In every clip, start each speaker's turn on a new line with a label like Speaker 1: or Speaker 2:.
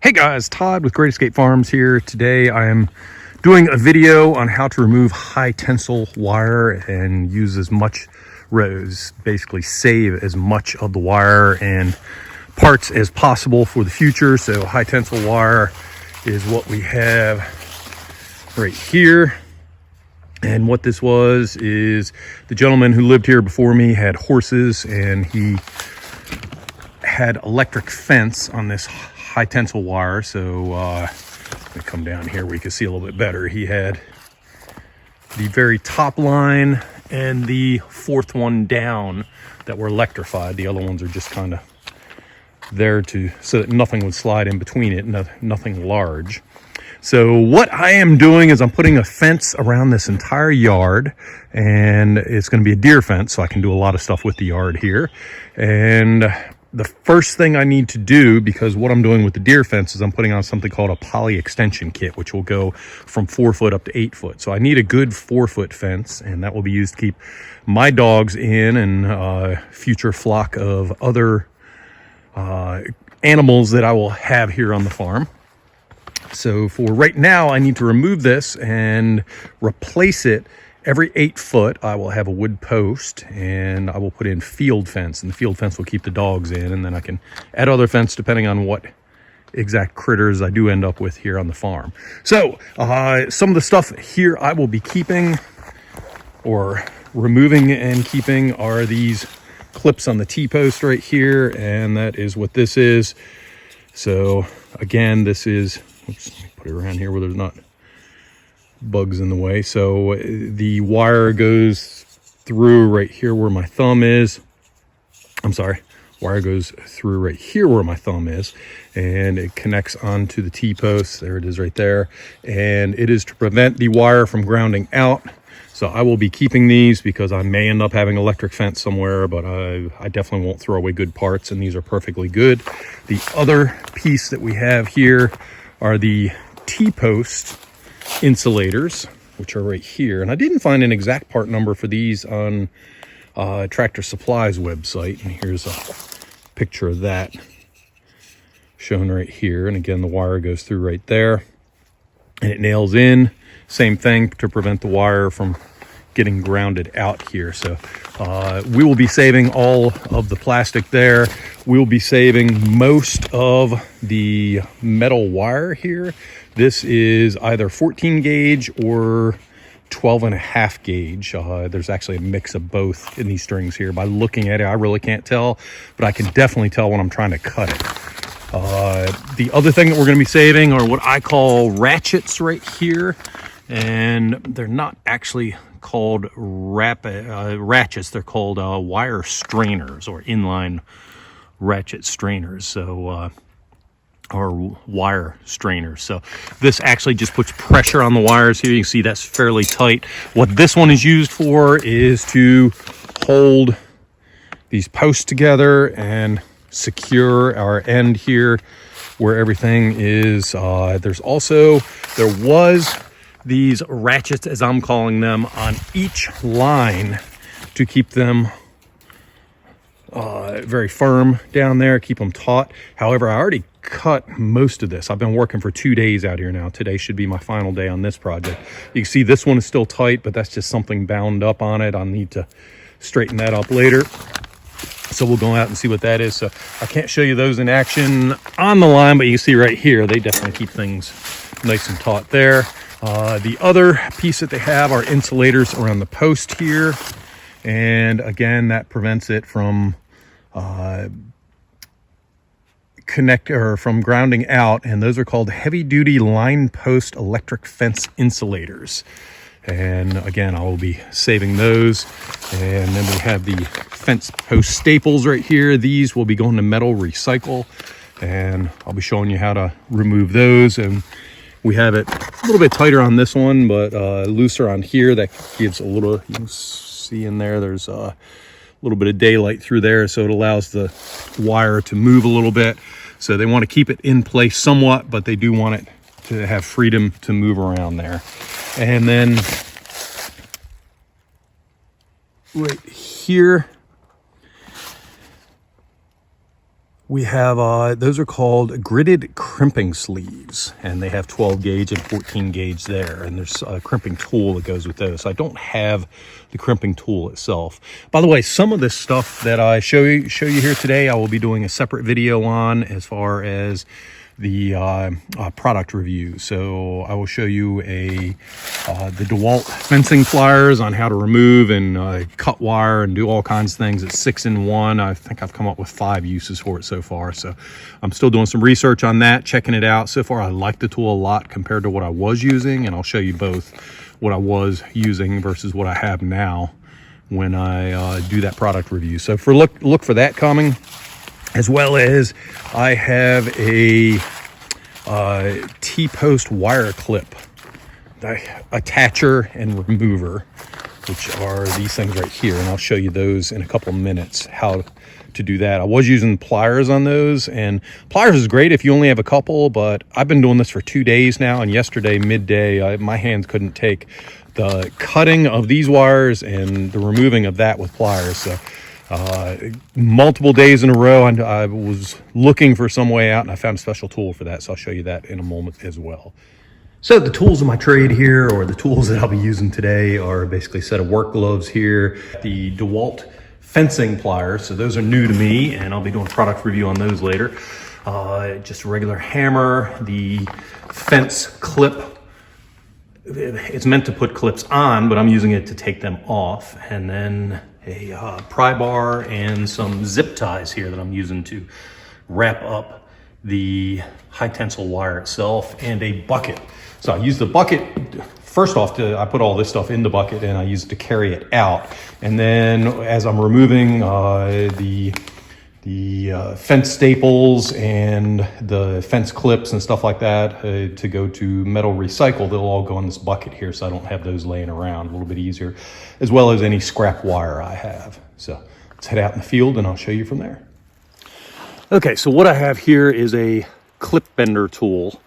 Speaker 1: Hey guys, Todd with Great Escape Farms here. Today I am doing a video on how to remove high tensile wire and use as much basically save as much of the wire and parts as possible for the future. So high tensile wire is what we have right here. And what this was is the gentleman who lived here before me had horses, and he had electric fence on this high tensile wire. So let me come down here where you can see a little bit better. He had the very top line and the fourth one down that were electrified. The other ones are just kind of there so that nothing would slide in between it, nothing large. So what I am doing is I'm putting a fence around this entire yard, and it's going to be a deer fence, so I can do a lot of stuff with the yard here. And the first thing I need to do, because what I'm doing with the deer fence is I'm putting on something called a poly extension kit, which will go from 4 foot up to 8 foot. So I need a good 4 foot fence, and that will be used to keep my dogs in and future flock of other animals that I will have here on the farm. So for right now, I need to remove this and replace it. Every 8 foot, I will have a wood post, and I will put in field fence, and the field fence will keep the dogs in, and then I can add other fence depending on what exact critters I do end up with here on the farm. So some of the stuff here I will be keeping or removing and keeping are these clips on the T-post right here, and that is what this is. So again, this is, oops, let me put it around here where there's not bugs in the way. So the wire goes through right here where my thumb is. Wire goes through right here where my thumb is, and it connects onto the T-post. There it is right there. And it is to prevent the wire from grounding out. So I will be keeping these because I may end up having electric fence somewhere, but I definitely won't throw away good parts, and these are perfectly good. The other piece that we have here are the T-post insulators, which are right here. And I didn't find an exact part number for these on Tractor Supply's website. And here's a picture of that shown right here. And again, the wire goes through right there, and it nails in. Same thing to prevent the wire from getting grounded out here. So we will be saving all of the plastic there. We'll be saving most of the metal wire here. This is either 14 gauge or 12.5 gauge. There's actually a mix of both in these strings here. By looking at it, I really can't tell, but I can definitely tell when I'm trying to cut it. The other thing that we're going to be saving are what I call ratchets right here. And they're not actually called ratchets. They're called wire strainers, or inline ratchet strainers. So or wire strainers. So this actually just puts pressure on the wires here. You can see that's fairly tight. What this one is used for is to hold these posts together and secure our end here where everything is. There was these ratchets, as I'm calling them, on each line to keep them very firm down there, keep them taut. However, I already cut most of this. I've been working for 2 days out here now. Today should be my final day on this project. You can see this one is still tight, but that's just something bound up on it. I'll need to straighten that up later. So we'll go out and see what that is. So I can't show you those in action on the line, but you can see right here, they definitely keep things nice and taut there. The other piece that they have are insulators around the post here. And again, that prevents it from from grounding out. And those are called heavy duty line post electric fence insulators. And again, I will be saving those. And then we have the fence post staples right here. These will be going to metal recycle, and I'll be showing you how to remove those. And we have it a little bit tighter on this one, but looser on here. That gives a little, you can see in there, there's a little bit of daylight through there, so it allows the wire to move a little bit. So they want to keep it in place somewhat, but they do want it to have freedom to move around there. And then right here, We have, those are called gridded crimping sleeves, and they have 12 gauge and 14 gauge there. And there's a crimping tool that goes with those. So I don't have the crimping tool itself. By the way, some of this stuff that I show you here today, I will be doing a separate video on as far as the product review. So I will show you the DeWalt fencing pliers on how to remove and cut wire and do all kinds of things. It's 6-in-1. I think I've come up with 5 uses for it so far. So I'm still doing some research on that, checking it out. So far I like the tool a lot compared to what I was using, and I'll show you both what I was using versus what I have now when I do that product review. So look for that coming. As well as I have a T-post wire clip attacher and remover, which are these things right here. And I'll show you those in a couple of minutes, how to do that. I was using pliers on those, and pliers is great if you only have a couple, but I've been doing this for 2 days now, and yesterday midday, my hands couldn't take the cutting of these wires and the removing of that with pliers. So multiple days in a row, and I was looking for some way out, and I found a special tool for that, so I'll show you that in a moment as well. So the tools of my trade here, or the tools that I'll be using today, are basically a set of work gloves here, the DeWalt fencing pliers. So those are new to me, and I'll be doing a product review on those later. Just a regular hammer, the fence clip. It's meant to put clips on, but I'm using it to take them off. And then a pry bar and some zip ties here that I'm using to wrap up the high tensile wire itself, and a bucket. So I use the bucket, first off, I put all this stuff in the bucket and I use it to carry it out. And then as I'm removing the fence staples and the fence clips and stuff like that to go to metal recycle, they'll all go in this bucket here, so I don't have those laying around. A little bit easier, as well as any scrap wire I have. So let's head out in the field and I'll show you from there. Okay, so what I have here is a clip bender tool,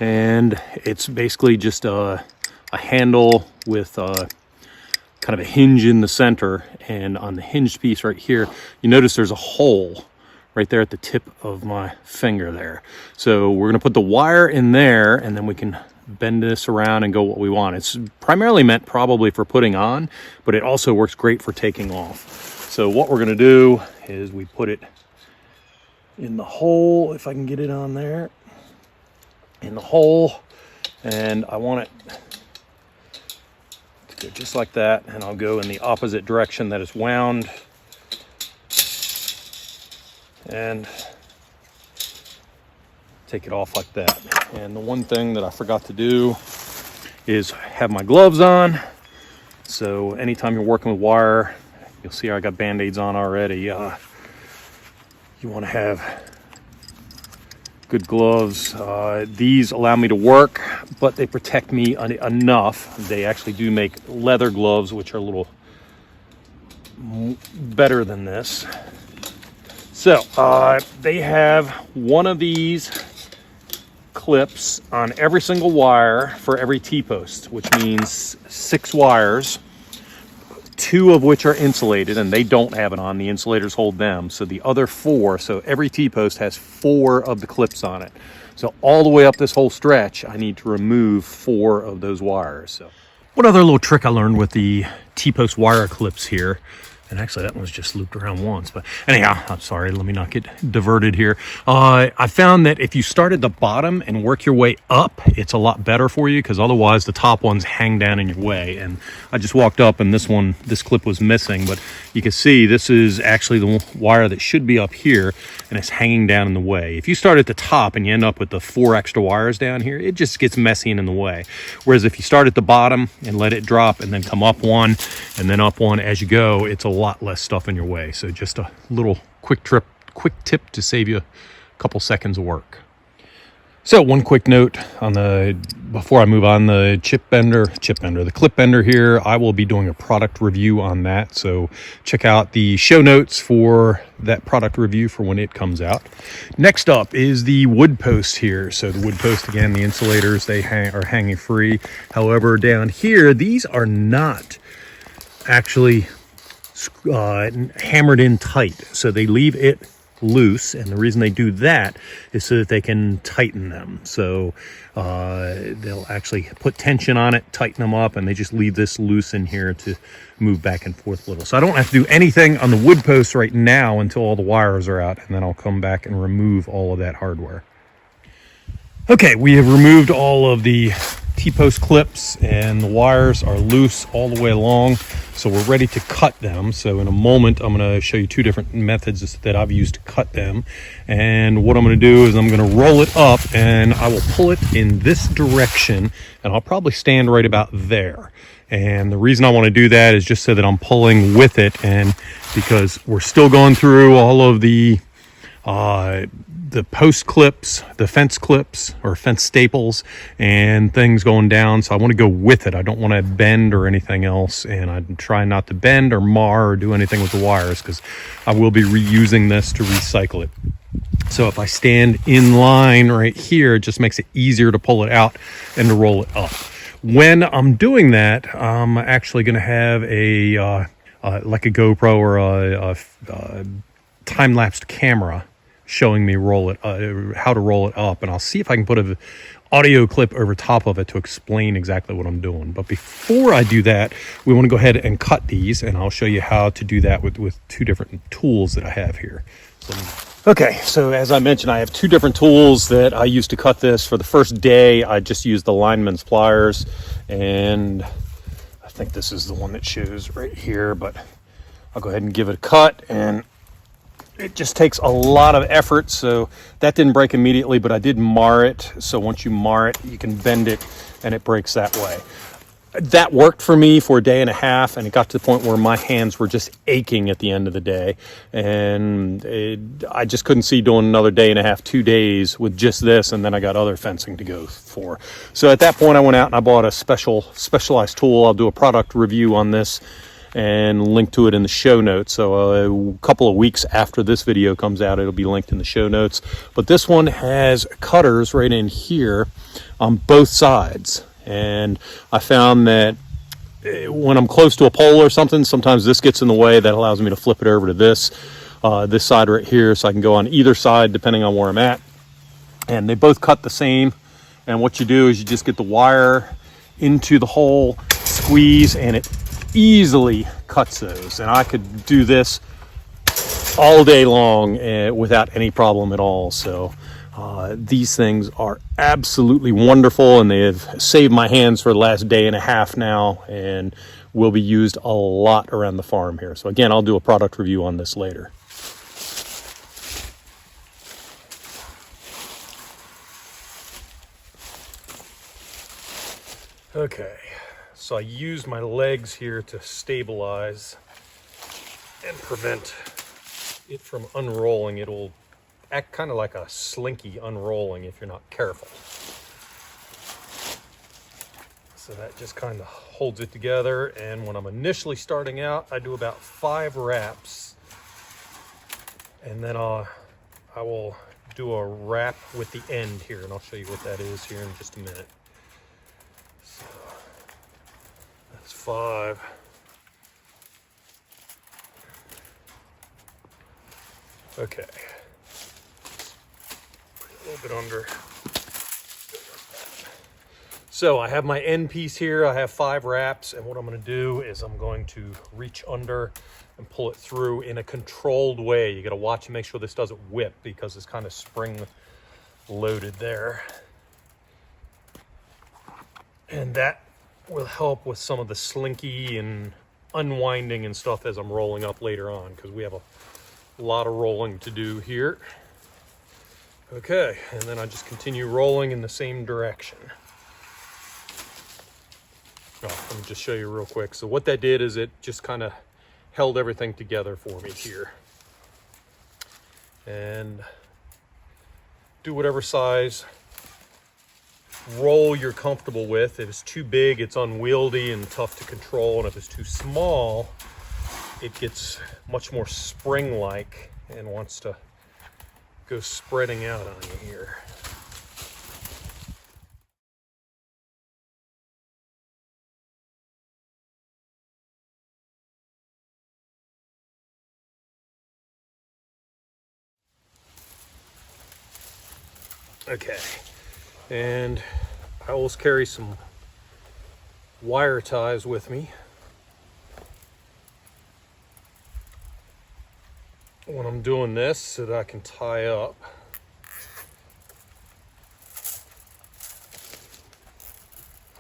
Speaker 1: and it's basically just a handle with kind of a hinge in the center, and on the hinged piece right here, you notice there's a hole right there at the tip of my finger there. So we're gonna put the wire in there, and then we can bend this around and go what we want. It's primarily meant probably for putting on, but it also works great for taking off. So what we're gonna do is we put it in the hole, if I can get it on there, in the hole, and I want it to go just like that, and I'll go in the opposite direction that it's wound, and take it off like that. And the one thing that I forgot to do is have my gloves on. So anytime you're working with wire, you'll see I got band-aids on already. You want to have good gloves. These allow me to work, but they protect me enough. They actually do make leather gloves, which are a little better than this. So they have one of these clips on every single wire for every T-post, which means 6 wires, 2 of which are insulated, and they don't have it on. The insulators hold them. So the other 4, so every T-post has 4 of the clips on it. So all the way up this whole stretch, I need to remove 4 of those wires. So one other little trick I learned with the T-post wire clips here, and actually that one's just looped around once, but anyhow, I'm sorry, let me not get diverted here. I found that if you start at the bottom and work your way up, it's a lot better for you, because otherwise the top ones hang down in your way. And I just walked up and this clip was missing, but you can see this is actually the wire that should be up here, and it's hanging down in the way. If you start at the top and you end up with the 4 extra wires down here, it just gets messy and in the way. Whereas if you start at the bottom and let it drop and then come up one and then up one as you go, it's a lot less stuff in your way. So just a little quick tip to save you a couple seconds of work. So one quick note on before I move on, the the clip bender here, I will be doing a product review on that. So check out the show notes for that product review for when it comes out. Next up is the wood post here. So the wood post, again, the insulators, they are hanging free. However, down here, these are not actually hammered in tight. So they leave it loose, and the reason they do that is so that they can tighten them. So they'll actually put tension on it, tighten them up, and they just leave this loose in here to move back and forth a little. So I don't have to do anything on the wood posts right now until all the wires are out, and then I'll come back and remove all of that hardware. Okay, we have removed all of the T-post clips, and the wires are loose all the way along, so we're ready to cut them. So in a moment I'm going to show you two different methods that I've used to cut them, and what I'm going to do is I'm going to roll it up and I will pull it in this direction, and I'll probably stand right about there. And the reason I want to do that is just so that I'm pulling with it, and because we're still going through all of the post clips, the fence clips or fence staples and things going down. So I want to go with it. I don't want to bend or anything else, and I'm trying not to bend or mar or do anything with the wires, because I will be reusing this to recycle it. So if I stand in line right here, it just makes it easier to pull it out and to roll it up. When I'm doing that, I'm actually going to have a like a GoPro or a time-lapsed camera showing me how to roll it up, and I'll see if I can put an audio clip over top of it to explain exactly what I'm doing. But before I do that, we want to go ahead and cut these, and I'll show you how to do that with two different tools that I have here. Okay, so as I mentioned, I have two different tools that I use to cut this. For the first day, I just used the Lineman's pliers, and I think this is the one that shows right here, but I'll go ahead and give it a cut, and it just takes a lot of effort. So that didn't break immediately, but I did mar it. So once you mar it, you can bend it and it breaks that way. That worked for me for a day and a half, and it got to the point where my hands were just aching at the end of the day, and I just couldn't see doing another day and a half, 2 days with just this, and then I got other fencing to go for. So at that point I went out and I bought a specialized tool. I'll do a product review on this and link to it in the show notes. So a couple of weeks after this video comes out, it'll be linked in the show notes. But this one has cutters right in here on both sides, and I found that when I'm close to a pole or something, sometimes this gets in the way. That allows me to flip it over to this side right here, so I can go on either side depending on where I'm at. And they both cut the same, and what you do is you just get the wire into the hole, squeeze, and it easily cuts those. And I could do this all day long without any problem at all. So these things are absolutely wonderful, and they have saved my hands for the last day and a half now, and will be used a lot around the farm here. So again, I'll do a product review on this later. Okay, so I use my legs here to stabilize and prevent it from unrolling. It'll act kind of like a slinky unrolling if you're not careful. So that just kind of holds it together, and when I'm initially starting out, I do about 5 wraps, and then I will do a wrap with the end here, and I'll show you what that is here in just a minute. So that's 5. Okay, a little bit under. So I have my end piece here. I have 5 wraps, and what I'm going to do is I'm going to reach under and pull it through in a controlled way. You got to watch and make sure this doesn't whip, because it's kind of spring loaded there, and that will help with some of the slinky and unwinding and stuff as I'm rolling up later on, because we have a lot of rolling to do here. Okay, and then I just continue rolling in the same direction. Oh, let me just show you real quick. So what that did is it just kind of held everything together for me here. And do whatever size roll you're comfortable with. If it's too big, it's unwieldy and tough to control, and if it's too small, it gets much more spring-like and wants to go spreading out on you here. Okay, and I always carry some wire ties with me when I'm doing this so that I can tie up.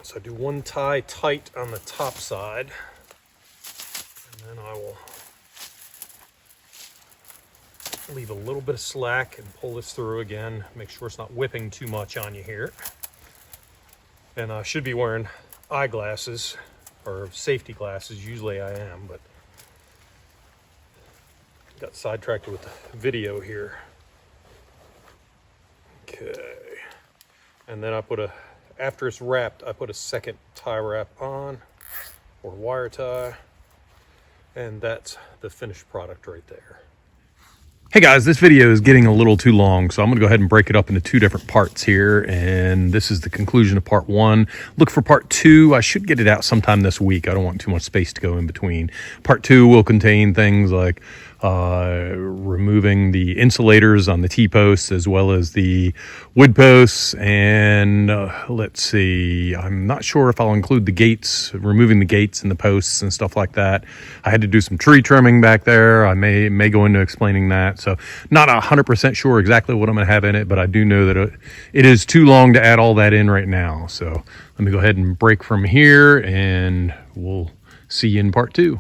Speaker 1: So I do one tie tight on the top side, and then I will leave a little bit of slack and pull this through again. Make sure it's not whipping too much on you here. And I should be wearing eyeglasses or safety glasses. Usually I am, but got sidetracked with the video here. Okay. And then I put after it's wrapped, I put a second tie wrap on, or wire tie, and that's the finished product right there. Hey guys, this video is getting a little too long, so I'm gonna go ahead and break it up into two different parts here, and this is the conclusion of part one. Look for part two. I should get it out sometime this week. I don't want too much space to go in between. Part two will contain things like removing the insulators on the T-posts as well as the wood posts, and let's see, I'm not sure if I'll include the gates, removing the gates and the posts and stuff like that. I had to do some tree trimming back there. I may go into explaining that, so not 100% sure exactly what I'm going to have in it, but I do know that it is too long to add all that in right now. So let me go ahead and break from here, and we'll see you in part two.